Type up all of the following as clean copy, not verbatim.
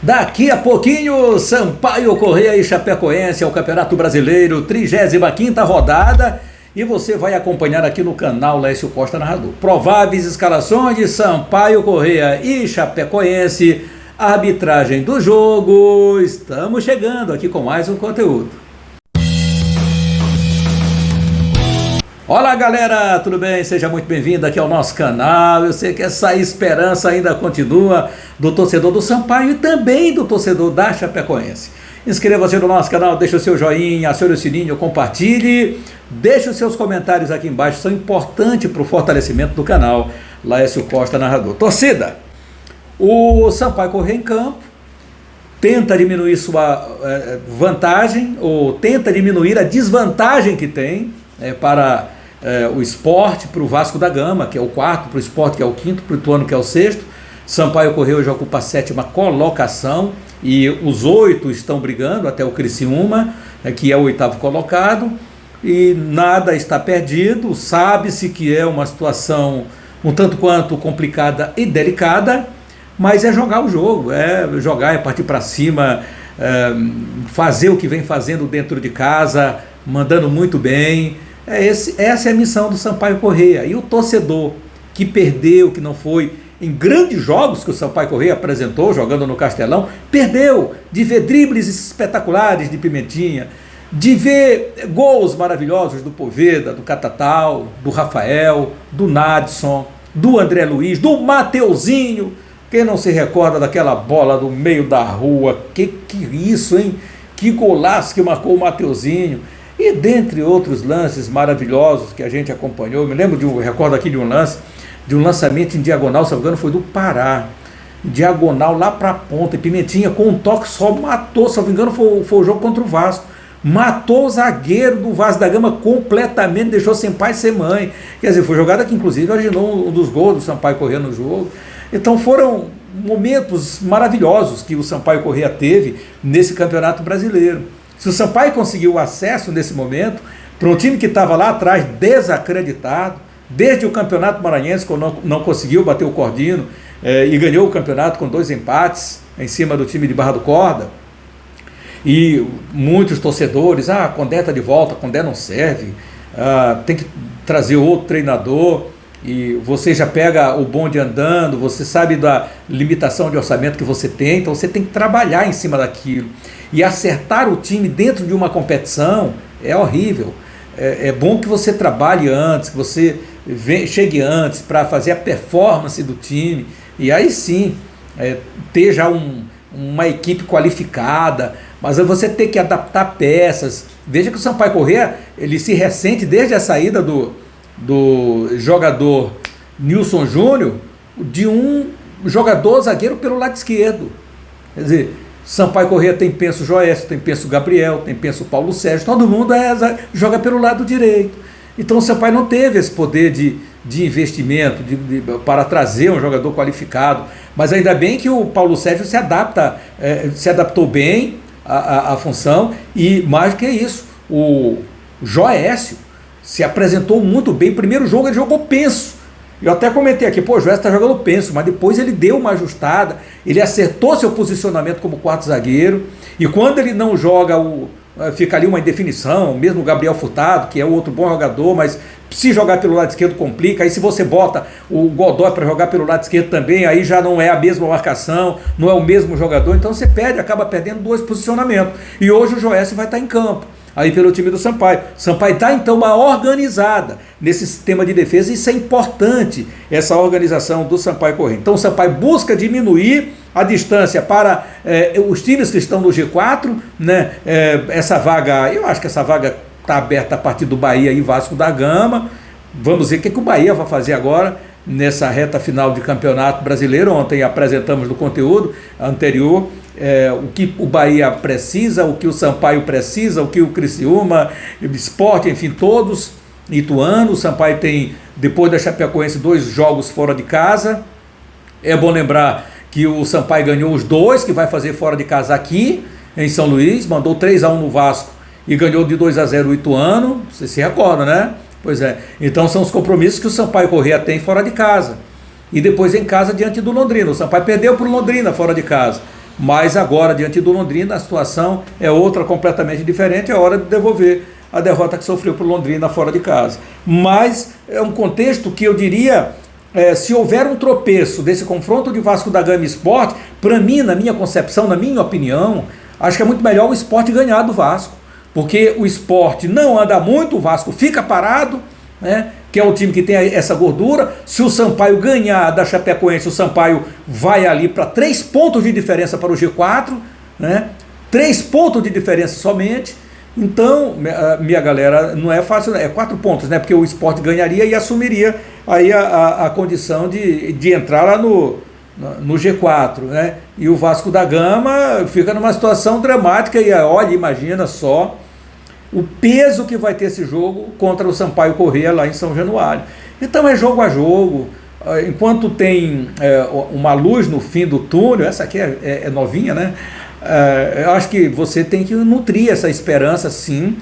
Daqui a pouquinho, Sampaio Corrêa e Chapecoense é o Campeonato Brasileiro, 35ª rodada, e você vai acompanhar aqui no canal Lécio Costa Narrador. Prováveis escalações de Sampaio Corrêa e Chapecoense, arbitragem do jogo. Estamos chegando aqui com mais um conteúdo. Olá galera, tudo bem? Seja muito bem-vindo aqui ao nosso canal. Eu sei que essa esperança ainda continua do torcedor do Sampaio e também do torcedor da Chapecoense. Inscreva-se no nosso canal, deixe o seu joinha, acione o sininho, compartilhe, deixe os seus comentários aqui embaixo, são importantes para o fortalecimento do canal Lécio Costa Narrador. Torcida, o Sampaio Corrêa em campo, tenta diminuir sua vantagem, ou tenta diminuir a desvantagem que tem para o Sport, para o Vasco da Gama, que é o quarto, para o Sport, que é o quinto, para o Ituano, que é o sexto. Sampaio Corrêa hoje ocupa a 7ª colocação e os 8 estão brigando, até o Criciúma, que é o 8º colocado, e nada está perdido. Sabe-se que é uma situação um tanto quanto complicada e delicada, mas é jogar o jogo, é jogar, é partir para cima, fazer o que vem fazendo dentro de casa, mandando muito bem. Essa é a missão do Sampaio Corrêa. E o torcedor que perdeu, que não foi em grandes jogos que o Sampaio Corrêa apresentou, jogando no Castelão, perdeu de ver dribles espetaculares de Pimentinha, de ver gols maravilhosos do Poveda, do Catatal, do Rafael, do Nadson, do André Luiz, do Mateuzinho. Quem não se recorda daquela bola do meio da rua? Que isso, hein? Que golaço que marcou o Mateuzinho. E dentre outros lances maravilhosos que a gente acompanhou, me lembro recordo aqui de um lançamento em diagonal, se não me engano, foi do Pará, diagonal lá para a ponta, e Pimentinha com um toque só matou, se não me engano foi o jogo contra o Vasco, matou o zagueiro do Vasco da Gama completamente, deixou sem pai e sem mãe. Quer dizer, foi jogada que inclusive originou um dos gols do Sampaio Corrêa no jogo. Então foram momentos maravilhosos que o Sampaio Corrêa teve nesse Campeonato Brasileiro. Se o Sampaio conseguiu o acesso nesse momento, para um time que estava lá atrás desacreditado, desde o Campeonato Maranhense, quando não conseguiu bater o Cordino, e ganhou o campeonato com 2 empates em cima do time de Barra do Corda, e muitos torcedores, Condé está de volta, Condé não serve, tem que trazer outro treinador, e você já pega o bonde andando, você sabe da limitação de orçamento que você tem, então você tem que trabalhar em cima daquilo. E acertar o time dentro de uma competição é horrível. É bom que você trabalhe antes, que você chegue antes para fazer a performance do time, e aí sim, ter já uma equipe qualificada, mas você tem que adaptar peças. Veja que o Sampaio Corrêa, ele se ressente desde a saída do jogador Nilson Júnior, de um jogador zagueiro pelo lado esquerdo. Quer dizer, Sampaio Corrêa tem penso Joécio, tem penso Gabriel, tem penso Paulo Sérgio, todo mundo joga pelo lado direito. Então o Sampaio não teve esse poder de investimento para trazer um jogador qualificado, mas ainda bem que o Paulo Sérgio se adaptou bem à função, e mais do que isso, o Joécio se apresentou muito bem. Primeiro jogo ele jogou penso. Eu até comentei aqui, o Joécio está jogando penso, mas depois ele deu uma ajustada, ele acertou seu posicionamento como quarto zagueiro, e quando ele não joga, fica ali uma indefinição, mesmo o Gabriel Furtado, que é outro bom jogador, mas se jogar pelo lado esquerdo complica. Aí se você bota o Godoy para jogar pelo lado esquerdo também, aí já não é a mesma marcação, não é o mesmo jogador, então você acaba perdendo 2 posicionamentos. E hoje o Joécio vai estar em campo aí pelo time do Sampaio. Sampaio está então uma organizada nesse sistema de defesa, e isso é importante, essa organização do Sampaio Corrêa. Então o Sampaio busca diminuir a distância para os times que estão no G4, né? Essa vaga, eu acho que essa vaga está aberta a partir do Bahia e Vasco da Gama. Vamos ver o que o Bahia vai fazer agora nessa reta final de Campeonato Brasileiro. Ontem apresentamos no conteúdo anterior o que o Bahia precisa, o que o Sampaio precisa, o que o Criciúma, Sport, enfim, todos, Ituano. O Sampaio tem, depois da Chapecoense, 2 jogos fora de casa. É bom lembrar que o Sampaio ganhou os 2 que vai fazer fora de casa aqui em São Luís, mandou 3-1 no Vasco e ganhou de 2-0 o Ituano. Você se recorda, né? Pois é. Então são os compromissos que o Sampaio Corrêa tem fora de casa. E depois em casa diante do Londrina. O Sampaio perdeu para o Londrina fora de casa. Mas agora, diante do Londrina, a situação é outra completamente diferente, é hora de devolver a derrota que sofreu para o Londrina fora de casa. Mas é um contexto que eu diria, se houver um tropeço desse confronto de Vasco da Gama e Sport, para mim, na minha concepção, na minha opinião, acho que é muito melhor o Sport ganhar do Vasco, porque o Sport não anda muito, o Vasco fica parado, né? Que é um time que tem essa gordura. Se o Sampaio ganhar da Chapecoense, o Sampaio vai ali para 3 pontos de diferença para o G4, né? 3 pontos de diferença somente. Então, minha galera, não é fácil, é 4 pontos, né? Porque o Sport ganharia e assumiria aí a condição de entrar lá no G4, né? E o Vasco da Gama fica numa situação dramática e olha, imagina só o peso que vai ter esse jogo contra o Sampaio Corrêa lá em São Januário. Então é jogo a jogo, enquanto tem uma luz no fim do túnel, essa aqui é novinha, né? Eu acho que você tem que nutrir essa esperança, sim,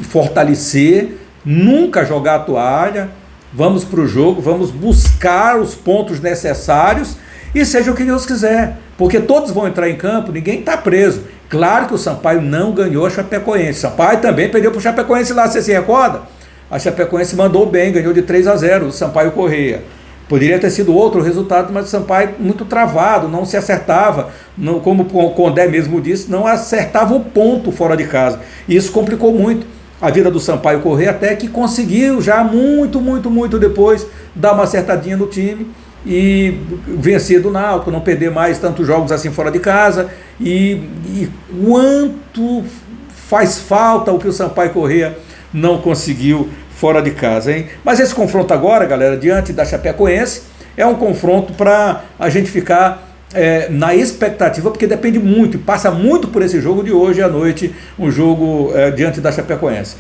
fortalecer, nunca jogar a toalha, vamos para o jogo, vamos buscar os pontos necessários e seja o que Deus quiser, porque todos vão entrar em campo, ninguém está preso. Claro que o Sampaio não ganhou a Chapecoense, o Sampaio também perdeu para o Chapecoense lá, você se recorda? A Chapecoense mandou bem, ganhou de 3-0 o Sampaio Corrêa. Poderia ter sido outro resultado, mas o Sampaio muito travado, não se acertava, não, como o Condé mesmo disse, não acertava o ponto fora de casa. E isso complicou muito a vida do Sampaio Corrêa, até que conseguiu já muito depois dar uma acertadinha no time e vencer do Náutico, não perder mais tantos jogos assim fora de casa. E quanto faz falta o que o Sampaio Corrêa não conseguiu fora de casa, hein? Mas esse confronto agora, galera, diante da Chapecoense, é um confronto para a gente ficar na expectativa, porque depende muito, passa muito por esse jogo de hoje à noite, um jogo diante da Chapecoense.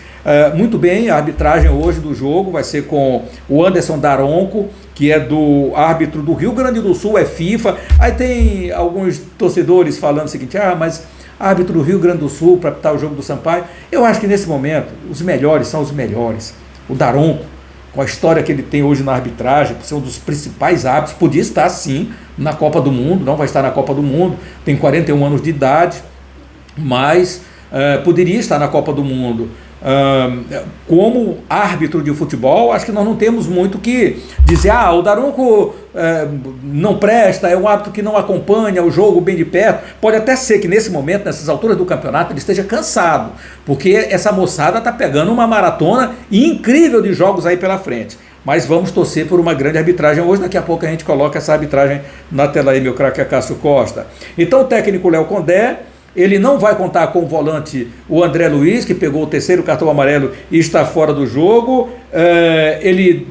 Muito bem, a arbitragem hoje do jogo vai ser com o Anderson Daronco, que é do árbitro do Rio Grande do Sul, é FIFA. Aí tem alguns torcedores falando o seguinte, mas árbitro do Rio Grande do Sul para apitar o jogo do Sampaio. Eu acho que nesse momento os melhores são os melhores. O Daronco, com a história que ele tem hoje na arbitragem, por ser um dos principais árbitros, podia estar sim na Copa do Mundo, não vai estar na Copa do Mundo, tem 41 anos de idade, mas poderia estar na Copa do Mundo. Como árbitro de futebol, acho que nós não temos muito que dizer, o Daronco não presta, é um árbitro que não acompanha o jogo bem de perto. Pode até ser que nesse momento, nessas alturas do campeonato, ele esteja cansado, porque essa moçada está pegando uma maratona incrível de jogos aí pela frente. Mas vamos torcer por uma grande arbitragem hoje. Daqui a pouco a gente coloca essa arbitragem na tela aí, meu craque Cássio Costa. Então o técnico Léo Condé, ele não vai contar com o volante, o André Luiz, que pegou o 3º cartão amarelo e está fora do jogo. Ele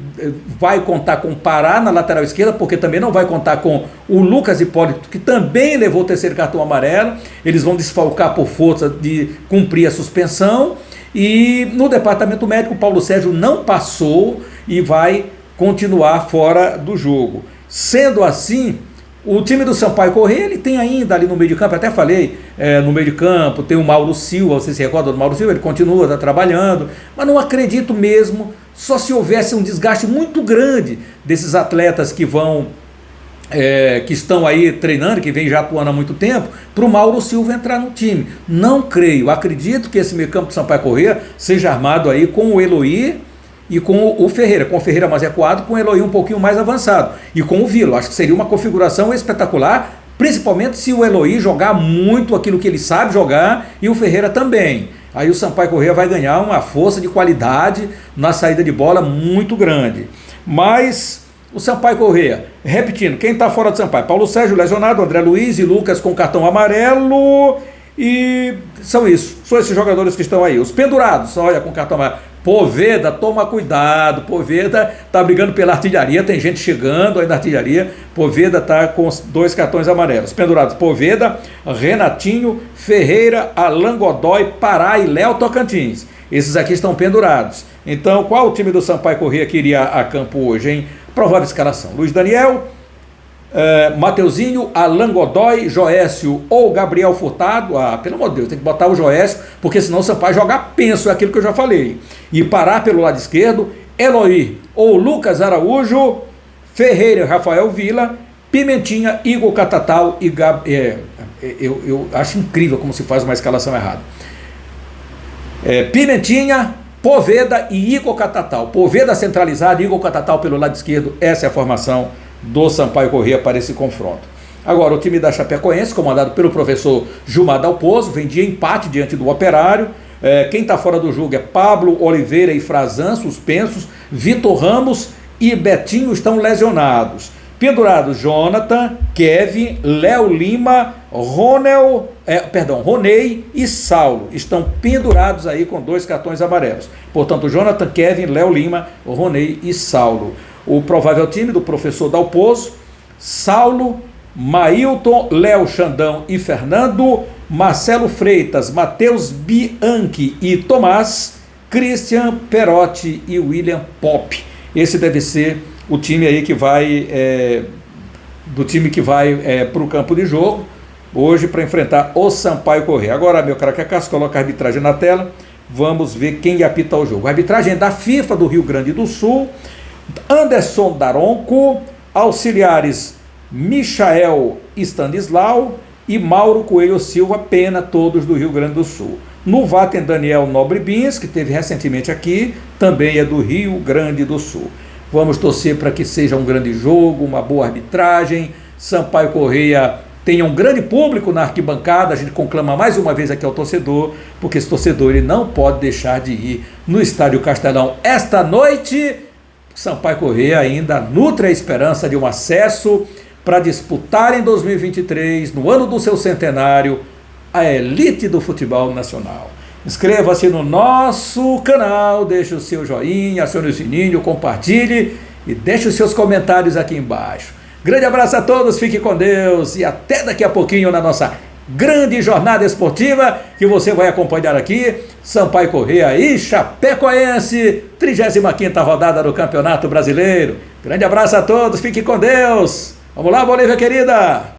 vai contar com o Pará na lateral esquerda, porque também não vai contar com o Lucas Hipólito, que também levou o 3º cartão amarelo. Eles vão desfalcar por força de cumprir a suspensão. E no departamento médico, o Paulo Sérgio não passou e vai continuar fora do jogo. Sendo assim, o time do Sampaio Corrêa, ele tem ainda ali no meio de campo, até falei, no meio de campo, tem o Mauro Silva, você se recorda do Mauro Silva? Ele continua, está trabalhando, mas não acredito mesmo, só se houvesse um desgaste muito grande desses atletas que vão, que estão aí treinando, que vem já atuando há muito tempo, para o Mauro Silva entrar no time. Não creio, acredito que esse meio campo do Sampaio Corrêa seja armado aí com o Eloy e com o Ferreira, com o Ferreira mais recuado, com o Eloy um pouquinho mais avançado, e com o Vila. Acho que seria uma configuração espetacular, principalmente se o Eloy jogar muito aquilo que ele sabe jogar, e o Ferreira também. Aí o Sampaio Corrêa vai ganhar uma força de qualidade na saída de bola muito grande. Mas o Sampaio Corrêa, repetindo, quem está fora do Sampaio? Paulo Sérgio lesionado, André Luiz e Lucas com cartão amarelo, e são isso, são esses jogadores que estão aí. Os pendurados, olha, com cartão amarelo. Poveda, toma cuidado, Poveda está brigando pela artilharia, tem gente chegando aí na artilharia. Poveda está com 2 cartões amarelos. Pendurados, Poveda, Renatinho, Ferreira, Alan Godoy, Pará e Léo Tocantins. Esses aqui estão pendurados. Então, qual o time do Sampaio Corrêa que iria a campo hoje, hein? Provável escalação: Luiz Daniel, Mateuzinho, Alan Godoy, Joécio ou Gabriel Furtado. Pelo amor de Deus, tem que botar o Joécio, porque senão o Sampaio joga penso, é aquilo que eu já falei. E Pará pelo lado esquerdo, Eloy ou Lucas Araújo, Ferreira, Rafael Vila, Pimentinha, Igor Catatal e eu acho incrível como se faz uma escalação errada. Pimentinha, Poveda e Igor Catatal. Poveda centralizado, Igor Catatal pelo lado esquerdo. Essa é a formação do Sampaio Corrêa para esse confronto. Agora, o time da Chapecoense, comandado pelo professor Gilmar Dalpozo, vem de empate diante do Operário. Quem está fora do jogo é Pablo Oliveira e Frazan, suspensos. Vitor Ramos e Betinho estão lesionados. Pendurados Jonathan, Kevin, Léo Lima, Ronei e Saulo. Estão pendurados aí com 2 cartões amarelos. Portanto, Jonathan, Kevin, Léo Lima, Ronei e Saulo. O provável time do professor Dalpozo: Saulo, Mailton, Léo Xandão e Fernando, Marcelo Freitas, Matheus Bianchi e Tomás, Christian Perotti e William Pop. Esse deve ser o time aí que vai, para o campo de jogo hoje para enfrentar o Sampaio Corrêa. Agora, meu craque Cássio, coloca a arbitragem na tela, vamos ver quem apita o jogo. A arbitragem é da FIFA do Rio Grande do Sul, Anderson Daronco, auxiliares Michael Stanislau e Mauro Coelho Silva Pena, todos do Rio Grande do Sul. No VAR tem Daniel Nobre Bins, que esteve recentemente aqui, também é do Rio Grande do Sul. Vamos torcer para que seja um grande jogo, uma boa arbitragem, Sampaio Corrêa tenha um grande público na arquibancada. A gente conclama mais uma vez aqui ao torcedor, porque esse torcedor ele não pode deixar de ir no Estádio Castelão esta noite. Sampaio Corrêa ainda nutre a esperança de um acesso para disputar em 2023, no ano do seu centenário, a elite do futebol nacional. Inscreva-se no nosso canal, deixe o seu joinha, acione o sininho, compartilhe e deixe os seus comentários aqui embaixo. Grande abraço a todos, fique com Deus e até daqui a pouquinho na nossa grande jornada esportiva que você vai acompanhar aqui, Sampaio Corrêa e Chapecoense, 35ª rodada do Campeonato Brasileiro. Grande abraço a todos, fique com Deus. Vamos lá, Bolívia querida!